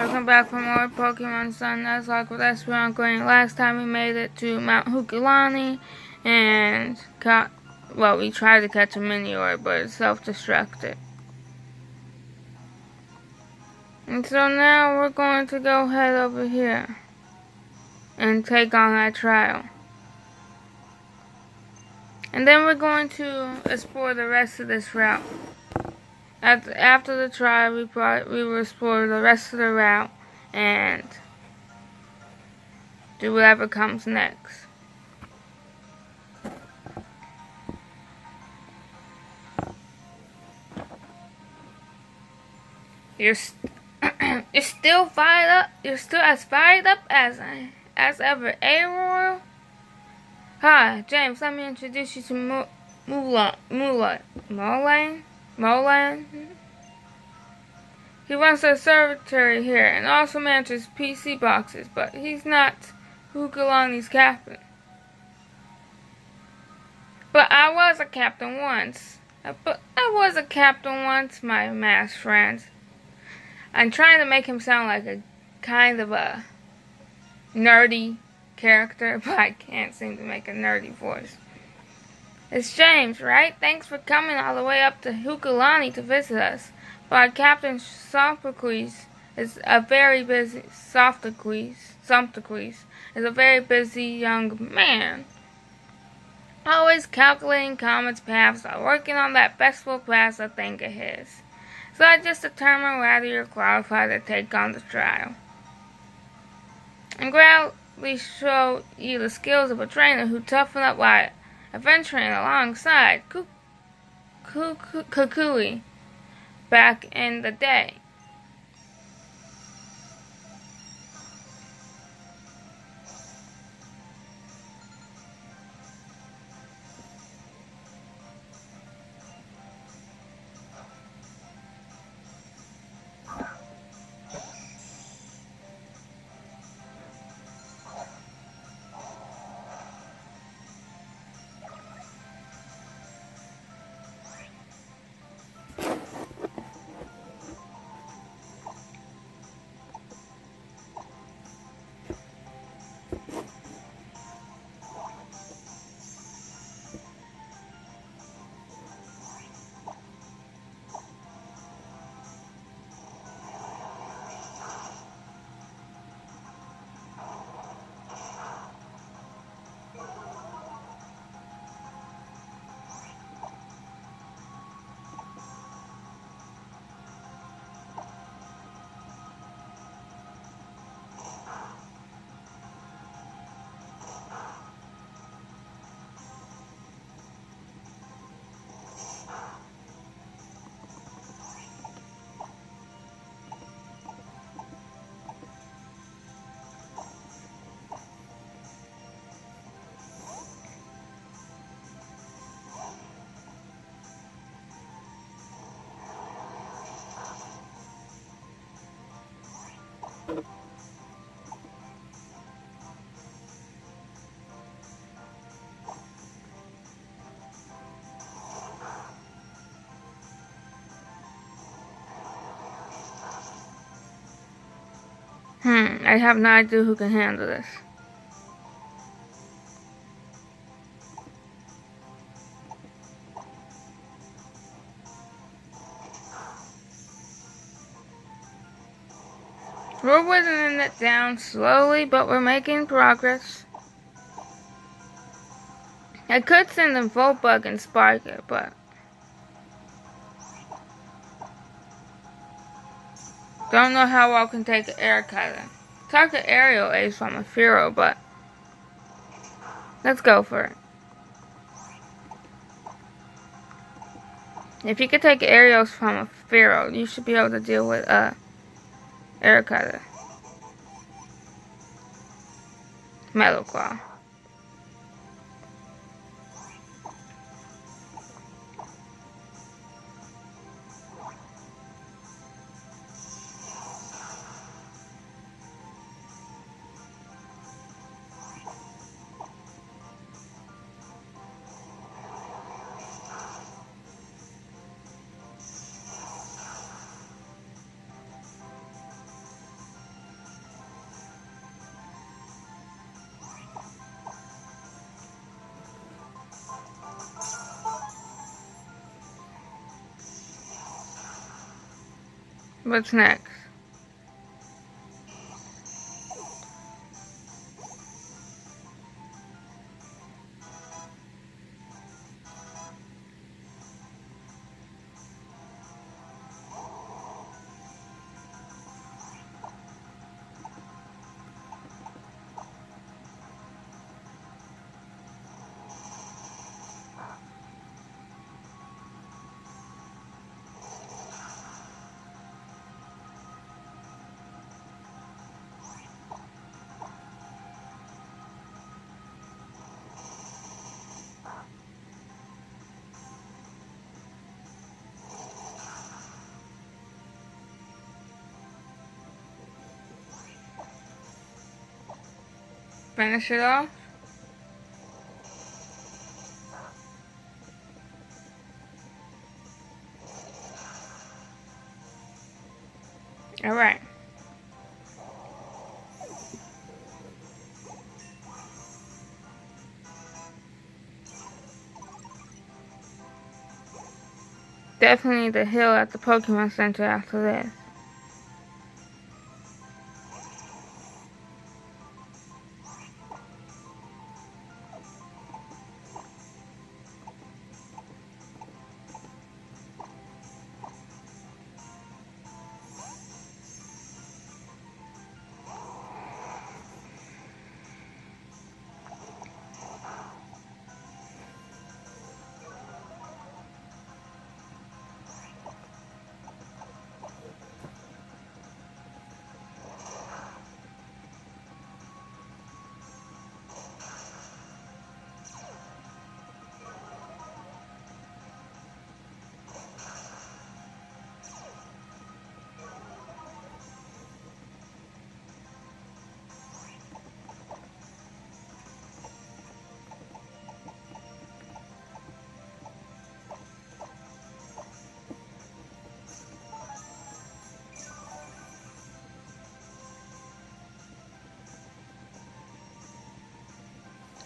Welcome back for more Pokemon Sun Nuzlocke with us. We're ongoing. Last time we made it to Mount Hokalonia and we tried to catch a Minior, but it self-destructed. And so now we're going to go head over here and take on that trial. And then we're going to explore the rest of this route. After the trial, we will explore the rest of the route and do whatever comes next. You're still fired up. You're still as fired up as ever, Royal? Hi, James. Let me introduce you to Molan. He runs the observatory here and also manages PC boxes, but he's not Hokalonia's captain. But I was a captain once. My masked friend. I'm trying to make him sound like a kind of a nerdy character, but I can't seem to make a nerdy voice. It's James, right? Thanks for coming all the way up to Hokalonia to visit us. But Captain Sophocles is a very busy young man. Always calculating Comet's paths while working on that Festival Plaza thing of his. So I just determined whether you're qualified to take on the trial. And gladly show you the skills of a trainer who toughened up while adventuring alongside Kukui back in the day. I have no idea who can handle this. We're whittling it down slowly, but we're making progress. I could send them Voltbug and Sparker, but don't know how well I can take an air cutter. Talk to Aerial Ace from a Fearow, but let's go for it. If you could take aerials from a Fearow, you should be able to deal with air cutter. Metal Claw. What's next? Finish it off? Alright. Definitely need to heal at the Pokemon Center after this.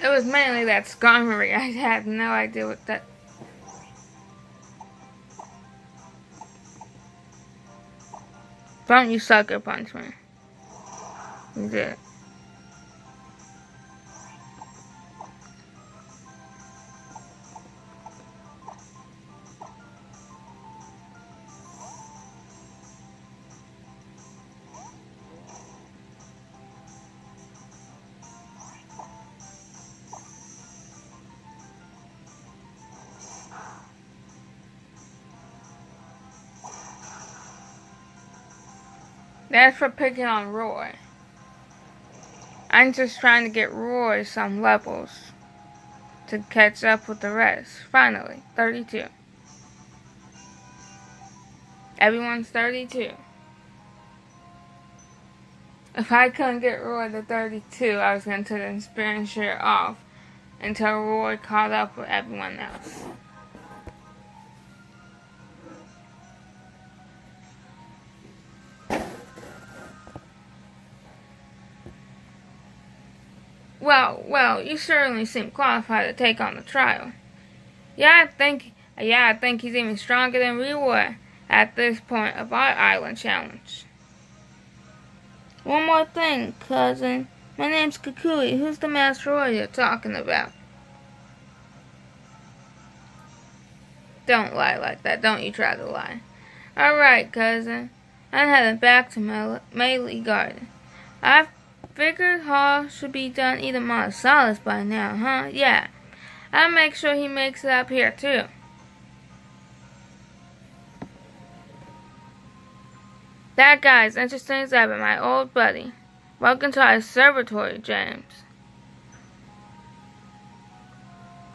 It was mainly that Skarmory. I had no idea what that... Don't you sucker punch me. You did. That's for picking on Roy. I'm just trying to get Roy some levels to catch up with the rest. Finally, 32. Everyone's 32. If I couldn't get Roy to 32, I was going to take the experience share off until Roy caught up with everyone else. Well, you certainly seem qualified to take on the trial. Yeah, I think he's even stronger than we were at this point of our island challenge. One more thing, cousin. My name's Kukui. Who's the Master Roy you're talking about? Don't lie like that. Don't you try to lie. Alright, cousin. I'm heading back to Melee Garden. I figured Hall should be done eating Monosaurus by now, huh? Yeah. I'll make sure he makes it up here, too. That guy's interesting as ever, my old buddy. Welcome to our observatory, James.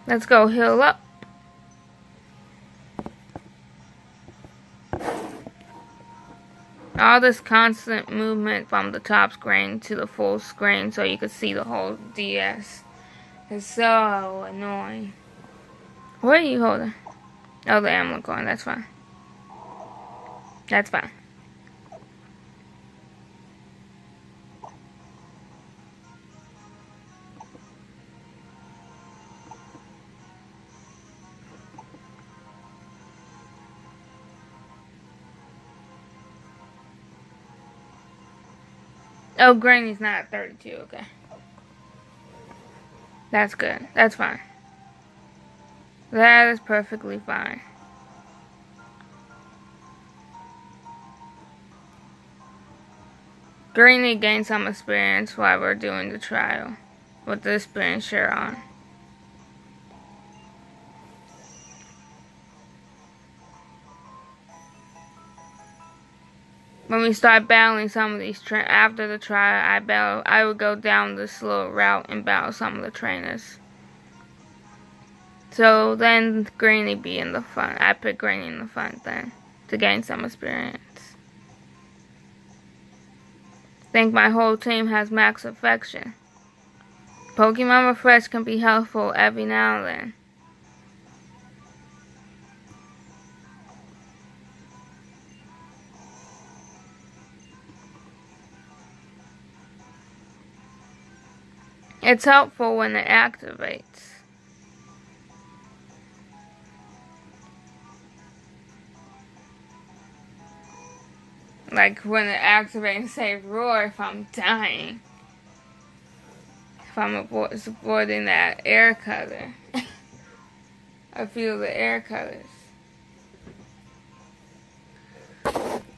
Let's go heal up. All this constant movement from the top screen to the full screen so you can see the whole DS is so annoying. What are you holding? Oh, the ammo coin. That's fine. That's fine. Oh, Granny's not at 32, okay. That's good. That's fine. That is perfectly fine. Greeny gained some experience while we're doing the trial with the experience share on. When we start battling some of these after the trial, I would go down this little route and battle some of the trainers. So then Greeny be in the front. I put Greeny in the front then to gain some experience. Think my whole team has max affection. Pokemon Refresh can be helpful every now and then. It's helpful when it activates. Like when it activates and saves Roar if I'm dying. If I'm avoiding that air color. I feel the air colors.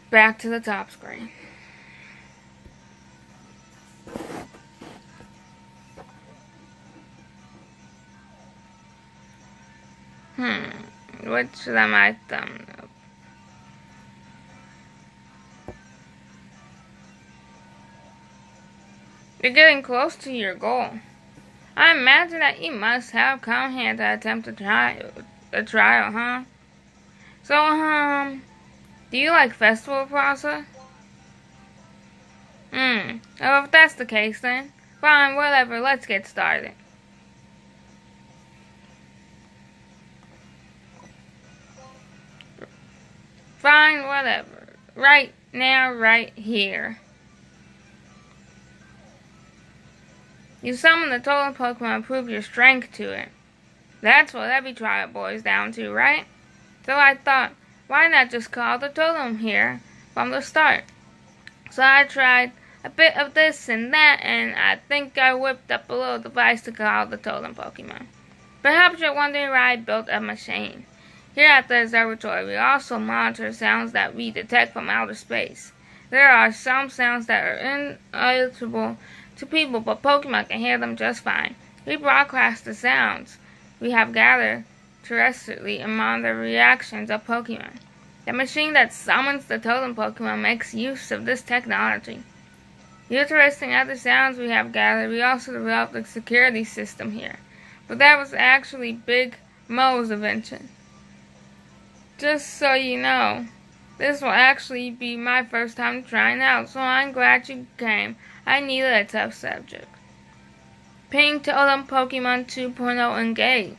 Back to the top screen. What should I my thumbnail? You're getting close to your goal. I imagine that you must have come here to attempt a trial, huh? So, do you like Festival Plaza? Well, if that's the case then, fine, whatever, let's get started. Fine, whatever. Right now, right here. You summon the totem Pokemon and prove your strength to it. That's what every trial boils down to, right? So I thought, why not just call the totem here from the start? So I tried a bit of this and that, and I think I whipped up a little device to call the totem Pokemon. Perhaps you're wondering why I built a machine. Here at the observatory, we also monitor sounds that we detect from outer space. There are some sounds that are inaudible to people, but Pokemon can hear them just fine. We broadcast the sounds we have gathered terrestrially and monitor the reactions of Pokemon. The machine that summons the totem Pokemon makes use of this technology. Utilizing other sounds we have gathered, we also developed a security system here. But that was actually Big Mo's invention. Just so you know, this will actually be my first time trying out, so I'm glad you came. I needed a tough subject. Ping Totem Pokemon 2.0 engage.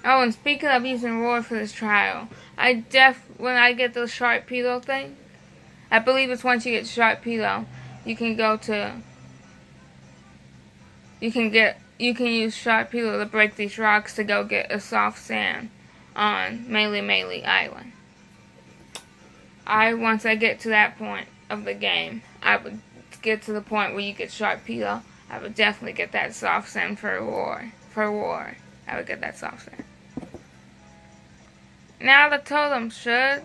Oh, and speaking of using Roar for this trial, when I get the Sharpedo thing, I believe it's once you get Sharpedo, you can use Sharpedo to break these rocks to go get a soft sand on Melee Island. Once I get to that point of the game, I would get to the point where you get Sharpedo, I would definitely get that soft sand for Roar. I would get that soft sand. Now the totem should...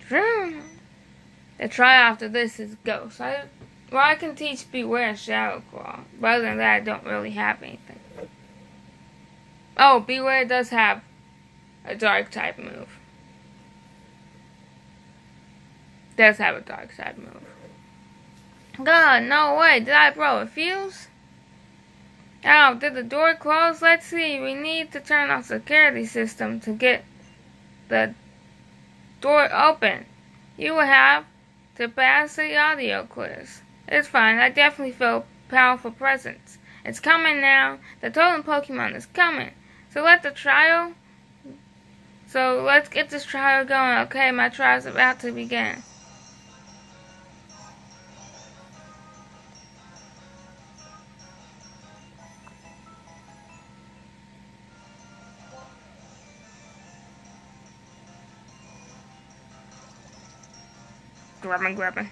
The trial after this is Ghost. I can teach Beware and Shadow Claw. But other than that, I don't really have anything. Oh, Beware does have a dark type move. Does have a dark type move. God, no way. Did I blow a fuse? Oh, did the door close? Let's see. We need to turn off the security system to get the door open. You will have to pass the audio quiz. It's fine. I definitely feel a powerful presence. It's coming now. The totem Pokemon is coming. So let's get this trial going. Okay, my trial's about to begin. Grabbing.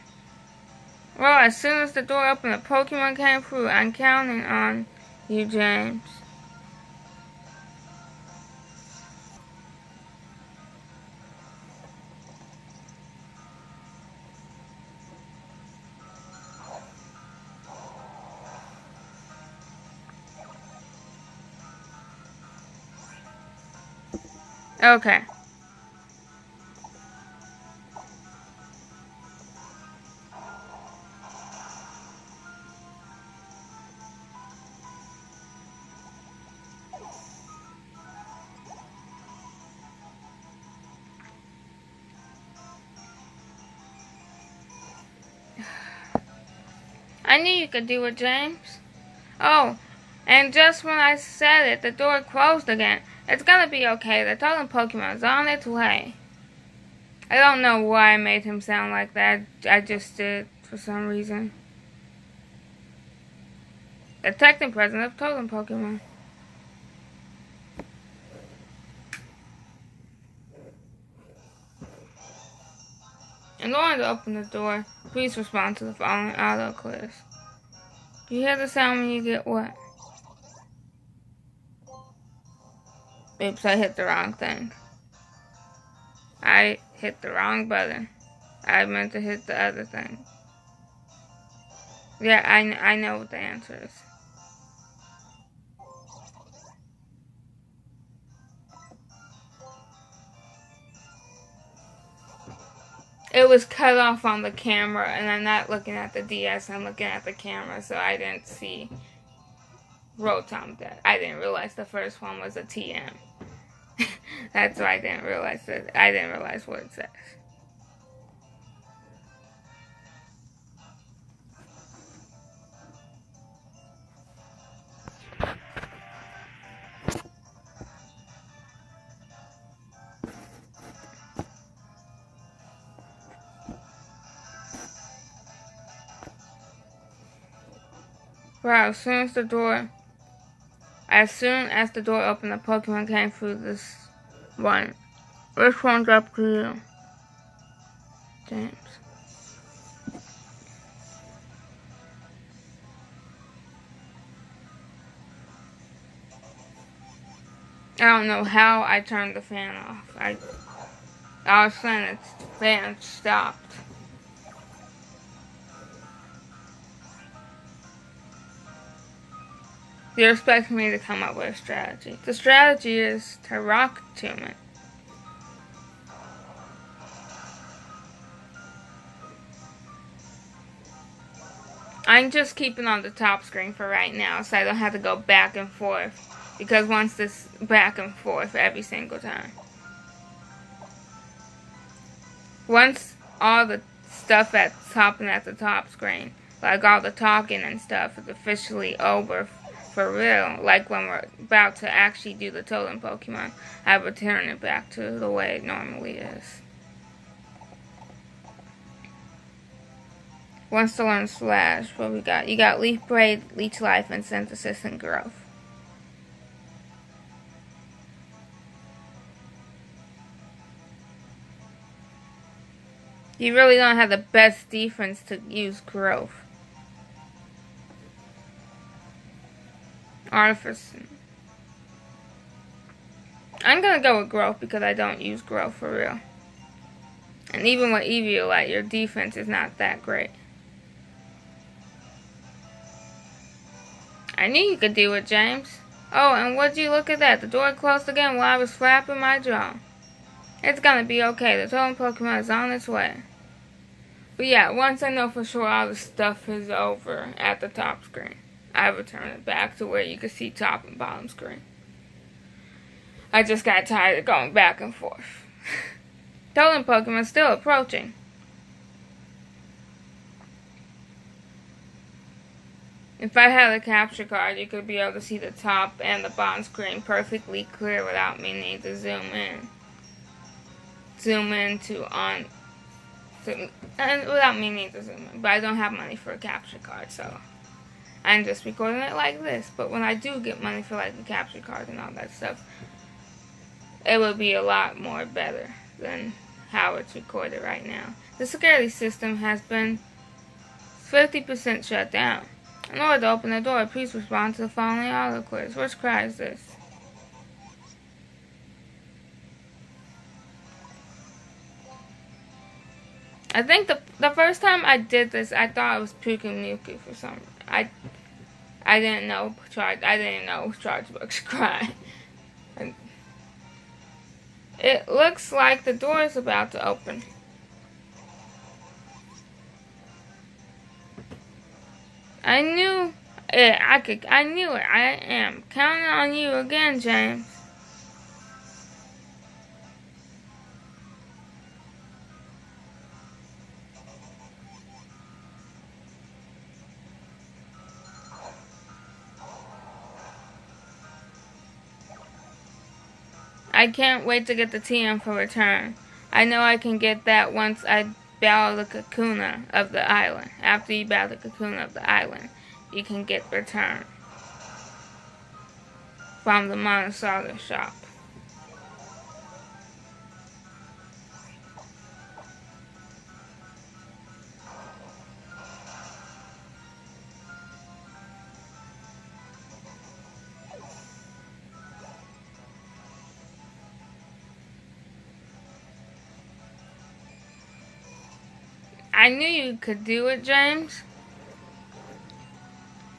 Well, as soon as the door opened, a Pokemon came through. I'm counting on you, James. Okay. I knew you could do it, James. Oh, and just when I said it, the door closed again. It's gonna be okay. The totem Pokemon's on its way. I don't know why I made him sound like that. I just did, for some reason. Detecting presence of totem Pokemon. In order to open the door, please respond to the following auto quiz. Do you hear the sound when you get what? Oops, I hit the wrong thing. I hit the wrong button. I meant to hit the other thing. Yeah, I know what the answer is. It was cut off on the camera, and I'm not looking at the DS, I'm looking at the camera, so I didn't see Rotom dead. I didn't realize the first one was a TM. That's why I didn't realize that. I didn't realize what it says. Wow, as soon as the door opened, the Pokemon came through this one. Which one's up to you, James? I don't know how I turned the fan off. All of a sudden, the fan stopped. You're expecting me to come up with a strategy. The strategy is to Rock Tomb it. I'm just keeping on the top screen for right now, so I don't have to go back and forth. Because once this back and forth every single time. Once all the stuff that's happening at the top screen, like all the talking and stuff, is officially over for real, like when we're about to actually do the totem Pokemon, I return it back to the way it normally is. Wants to learn Slash. What we got? You got Leaf Braid, Leech Life, and Synthesis and Growth. You really don't have the best defense to use Growth. Artificer. I'm gonna go with Growth because I don't use Growth for real. And even with Eviolite, your defense is not that great. I knew you could do it, James. Oh, and would you look at that? The door closed again while I was flapping my jaw. It's gonna be okay. The totem Pokemon is on its way. But yeah, once I know for sure all the stuff is over at the top screen, I return it back to where you can see top and bottom screen. I just got tired of going back and forth. Totem Pokemon still approaching. If I had a capture card, you could be able to see the top and the bottom screen perfectly clear without me needing to zoom in. And without me needing to zoom in. But I don't have money for a capture card, so I'm just recording it like this. But when I do get money for like a capture card and all that stuff, it will be a lot more better than how it's recorded right now. The security system has been 50% shut down. In order to open the door, please respond to the following auto quiz. Which cry is this? I think the first time I did this, I thought it was Pukanuku for some reason. I didn't know Chargebrook's cry. It looks like the door is about to open. I knew it. I knew it. I am counting on you again, James. I can't wait to get the TM for return. I know I can get that once I battle the Kakuna of the island. After you battle the Kakuna of the island, you can get return from the Monosaurus shop. I knew you could do it, James.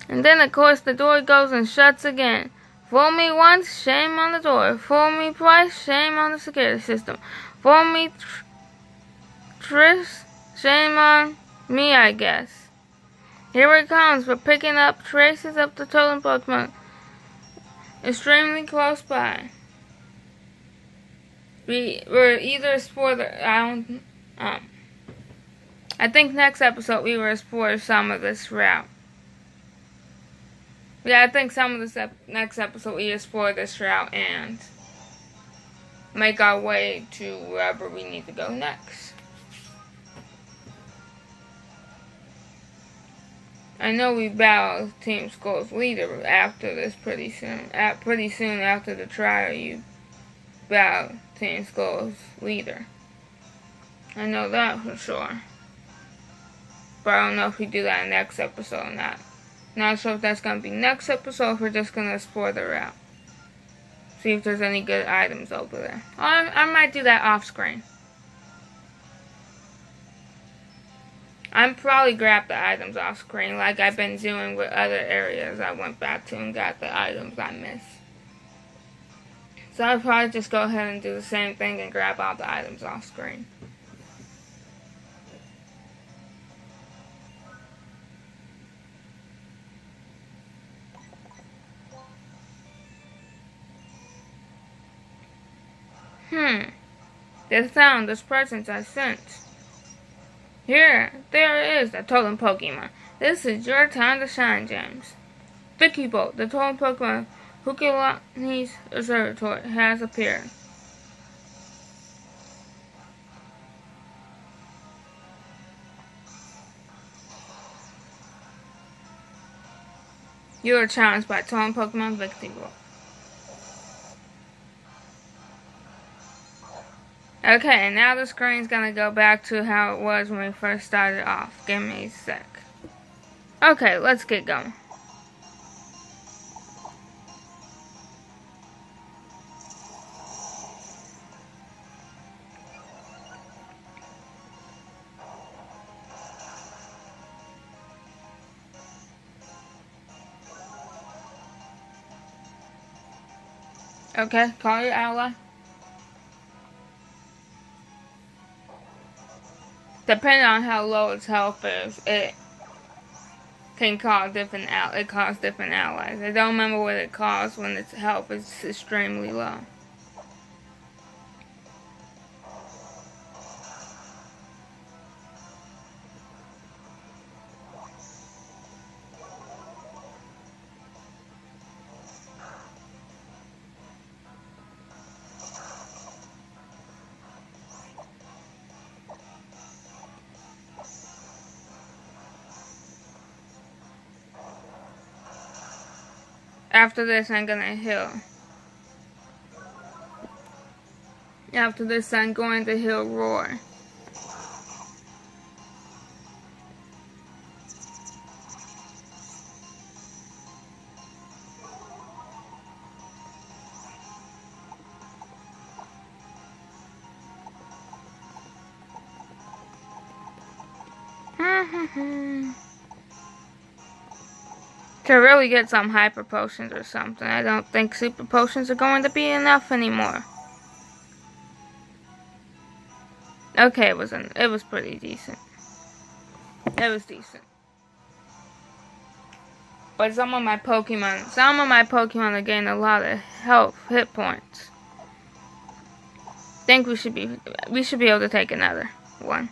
And then, of course, the door goes and shuts again. Fool me once, shame on the door. Fool me twice, shame on the security system. Fool me thrice, shame on me, I guess. Here it comes. We're picking up traces of the totem Pokemon. Extremely close by. We're either explore the I think next episode we will explore some of this route. Yeah, I think some of this next episode we explore this route and make our way to wherever we need to go next. I know we battle Team Skull's leader after this pretty soon. Pretty soon after the trial, you battle Team Skull's leader. I know that for sure. But I don't know if we do that in next episode or not. Not sure if that's going to be next episode or if we're just going to explore the route. See if there's any good items over there. I might do that off screen. I'm probably grab the items off screen like I've been doing with other areas I went back to and got the items I missed. So I'll probably just go ahead and do the same thing and grab all the items off screen. This sound, this presence I sense. Here, there it is, the totem Pokemon. This is your time to shine, James. Vikavolt, the totem Pokemon Hokalonia's observatory, has appeared. You are challenged by totem Pokemon Vikavolt. Okay, and now the screen's gonna go back to how it was when we first started off. Give me a sec. Okay, let's get going. Okay, call your ally. Depending on how low its health is, it can cause different allies. I don't remember what it costs when its health is extremely low. After this, I'm gonna heal. After this, I'm going to heal Roar. To really get some hyper potions or something. I don't think super potions are going to be enough anymore. Okay, it was pretty decent. It was decent. But some of my Pokemon are getting a lot of hit points. Think we should be able to take another one.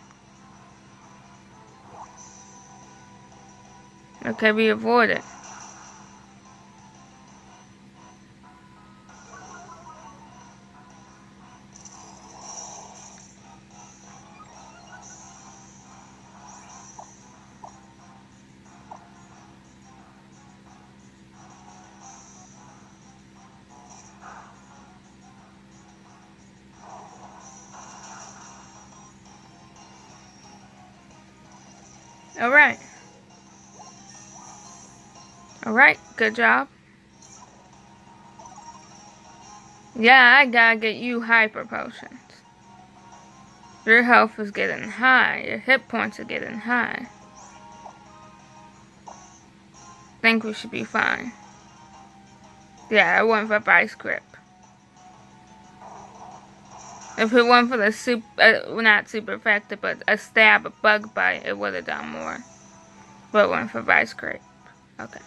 Okay, we avoid it. Alright, good job. Yeah, I gotta get you hyper potions. Your health is getting high. Your hit points are getting high. Think we should be fine. Yeah, I went for Vice Grip. If it went for the not super effective, but a stab, a bug bite, it would have done more. But it went for Vice Grip. Okay.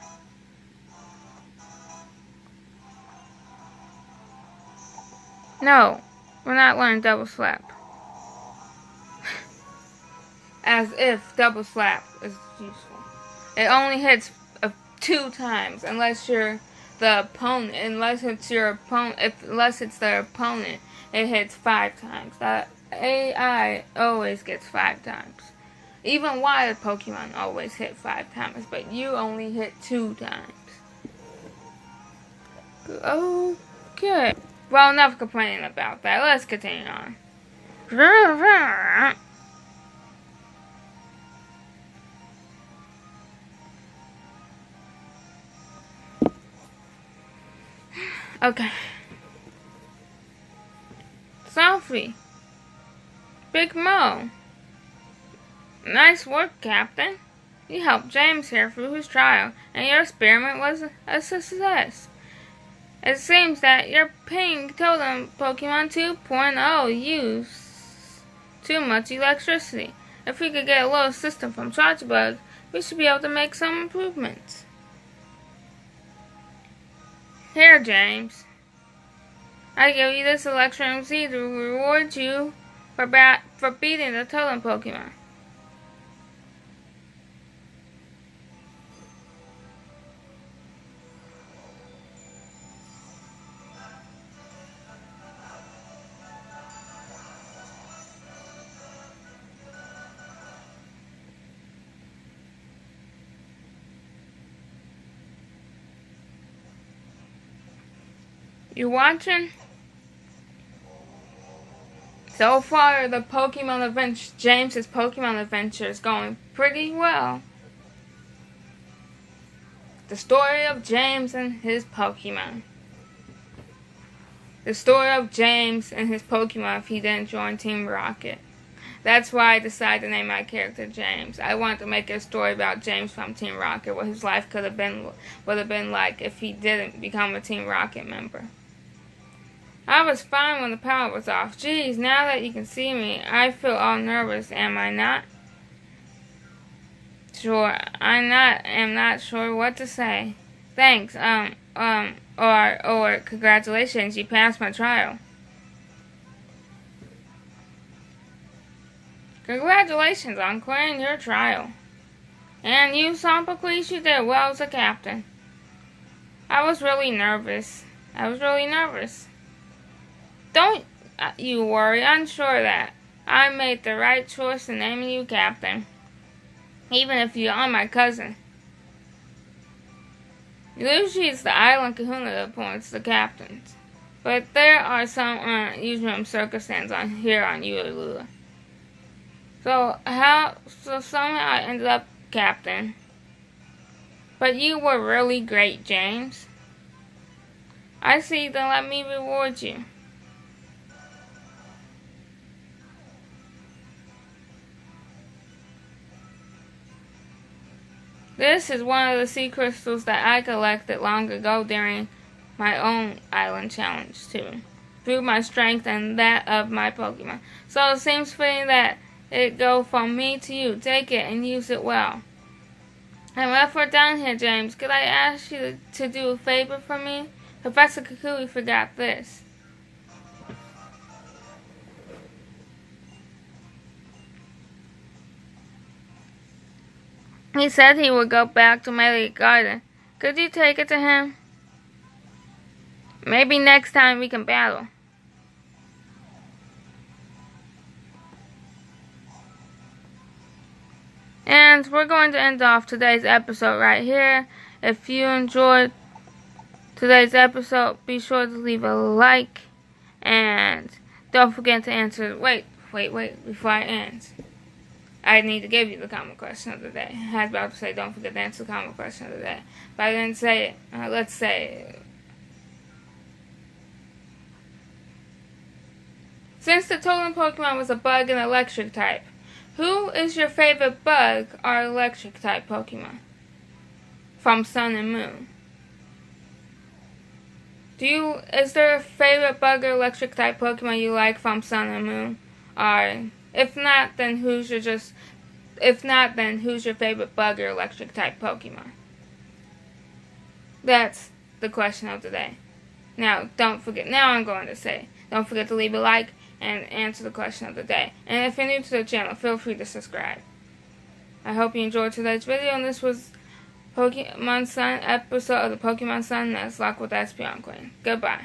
No, we're not learning Double Slap. As if Double Slap is useful. It only hits 2 times unless you're the opponent. Unless it's their opponent, it hits 5 times. The AI always gets 5 times. Even wild Pokemon always hit 5 times, but you only hit 2 times. Okay. Well, enough complaining about that. Let's continue on. Okay. Sophie. Big Mo. Nice work, Captain. You helped James here through his trial, and your experiment was a success. It seems that your pink totem Pokemon 2.0 use too much electricity. If we could get a little system from Chargebug, we should be able to make some improvements. Here, James. I give you this Electrum Seed to reward you for beating the totem Pokemon. You watching? So far, the Pokemon Adventure, James's Pokemon Adventure is going pretty well. The story of James and his Pokemon. The story of James and his Pokemon if he didn't join Team Rocket. That's why I decided to name my character James. I wanted to make a story about James from Team Rocket, what his life would have been like if he didn't become a Team Rocket member. I was fine when the power was off. Geez, now that you can see me, I feel all nervous, am I not? Sure, am not sure what to say. Thanks, or congratulations, you passed my trial. Congratulations on clearing your trial. And you, Sompocles, you did well as a captain. I was really nervous. Don't you worry, I'm sure that I made the right choice in naming you captain, even if you are my cousin. Usually it's the island kahuna that appoints the captains, but there are some unusual circumstances here on Ulula. So somehow I ended up captain. But you were really great, James. I see, then let me reward you. This is one of the sea crystals that I collected long ago during my own island challenge too. Through my strength and that of my Pokemon. So it seems fitting that it go from me to you. Take it and use it well. And while we're down here, James, could I ask you to do a favor for me? Professor Kukui forgot this. He said he would go back to Melee Garden. Could you take it to him? Maybe next time we can battle. And we're going to end off today's episode right here. If you enjoyed today's episode, be sure to leave a like. And don't forget to answer... Wait. Before I end, I need to give you the common question of the day. I was about to say don't forget to answer the common question of the day. But I didn't say it. Let's say it. Since the totem Pokemon was a bug and electric type, who is your favorite bug or electric type Pokemon from Sun and Moon? Is there a favorite bug or electric type Pokemon you like from Sun and Moon? Or if not, then who's your favorite bug or electric type Pokemon? That's the question of the day. Now, don't forget to leave a like and answer the question of the day. And if you're new to the channel, feel free to subscribe. I hope you enjoyed today's video, and this was Pokemon Sun episode of the Pokemon Sun Nuzlocke with Espeon Queen. Goodbye.